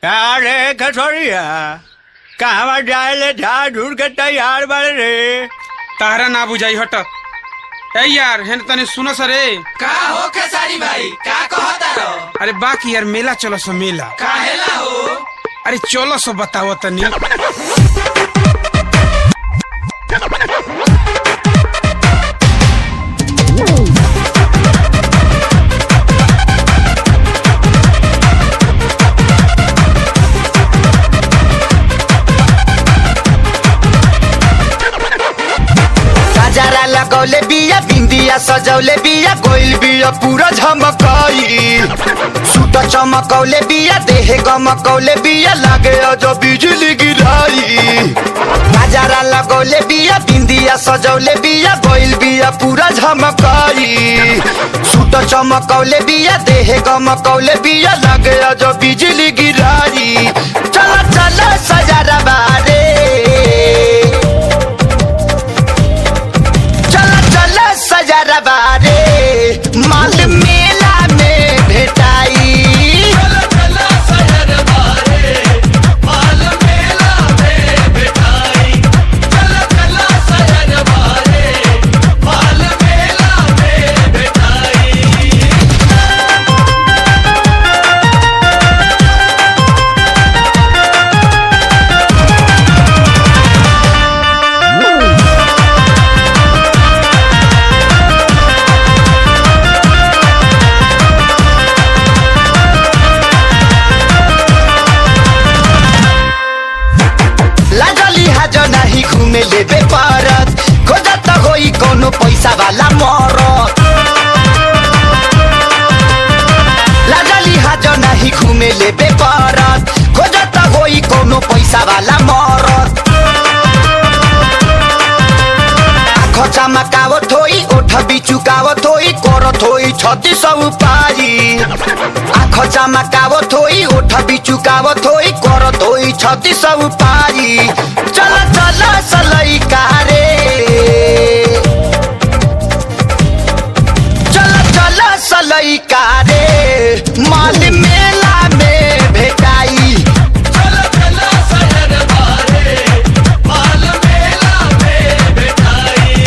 अरे कसौरिया कहवा जाए झाड़ झूड़ के तैयार बारे रे। तारा ना बुझाई हट। ए यार हेन तने सुनो सरे का हो खेसारी भाई का कहता रो? अरे बाकी यार मेला चलो सो मेला काहेला हो? अरे चलो सो बताओ तनी। गजरा लगौले बिया बिंदिया सजौले बिया गोइल बिया पूरा झमकाई सूट चमकौले बिया देह गमकौले बिया लागे जो बिजली गिराई। गजरा लगौले बिया बिंदिया सजौले बिया गोइल बिया पूरा झमकाई सूट चमकौले बिया देह गमकौले बिया लागे जो बिजली गिराई। चला चला सजरा बारे सजरा बारे माल मेला में भेटाई। चला चला सजरा बारे माल मेला में भेटाई। चला चला सजरा बारे माल मेला में भेटाई। नहीं घूमे लेबे पारत खोजत होई कोनो पैसा वाला मरत। लागली हाजो नहीं घूमे लेबे पारत खोजत होई कोनो पैसा वाला मरत। आँख चमकावत होई ओठ बिचुकावत होई करत होई 36 उपाय। आँख चमकावत होई ओठ बिचुकावत होई करत होई 36 उपाय। चला चला सलई कारे चला चला सलई कारे माल मेला में भेटाई। चला चला सजरा बारे माल मेला में भेटाई।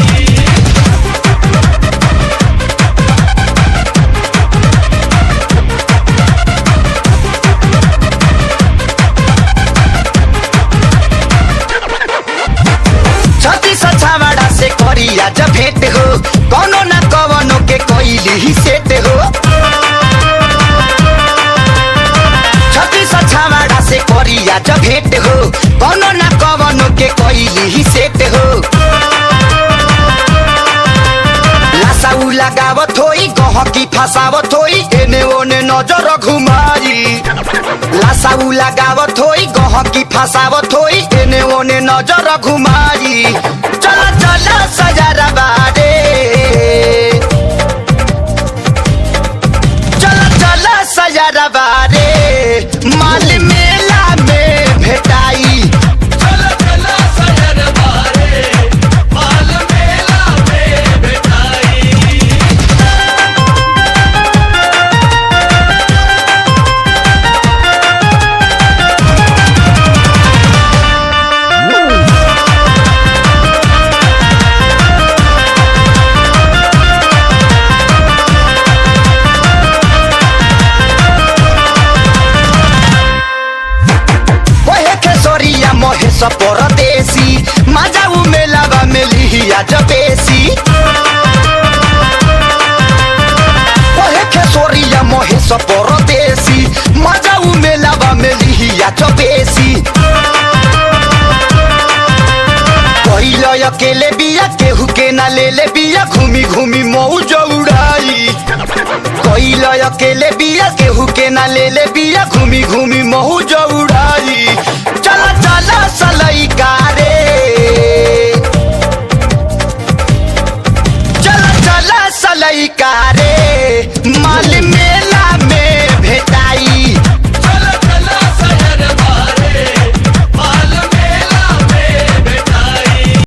छावड़ा से करिया जब भेंट हो कौनो न कवनो के कोइली ही सेट हो। छावड़ा से करिया जब भेंट हो कौनो न कवनो के कोइली ही सेट हो। लासाऊ लगावत होई गहकी फसावत होई एने ओने नजर घुमाई। लासाऊ लगावत होई गहकी फसावत होई एने ओने नजर घुमाई। चला चला सजरा बारे चला चला सजरा बारे माल मेला में भेटाई। चला चला सजरा बारे माल मेला में भेटाई। महेश परदेसी मजाऊ मेलावा में लिहिया जबेसी। ओहे खेसोरिया महेश परदेसी मजाऊ मेलावा में लिहिया जबेसी। कोइल अकेले बिया केहू के ना ले ले बिया घूमी घूमी मौज उड़ाई। कोइल अकेले बिया केहू के ना ले ले बिया घूमी घूमी मौज उड़ाई। चला चला सलई कारे चला चला सलई कारे माल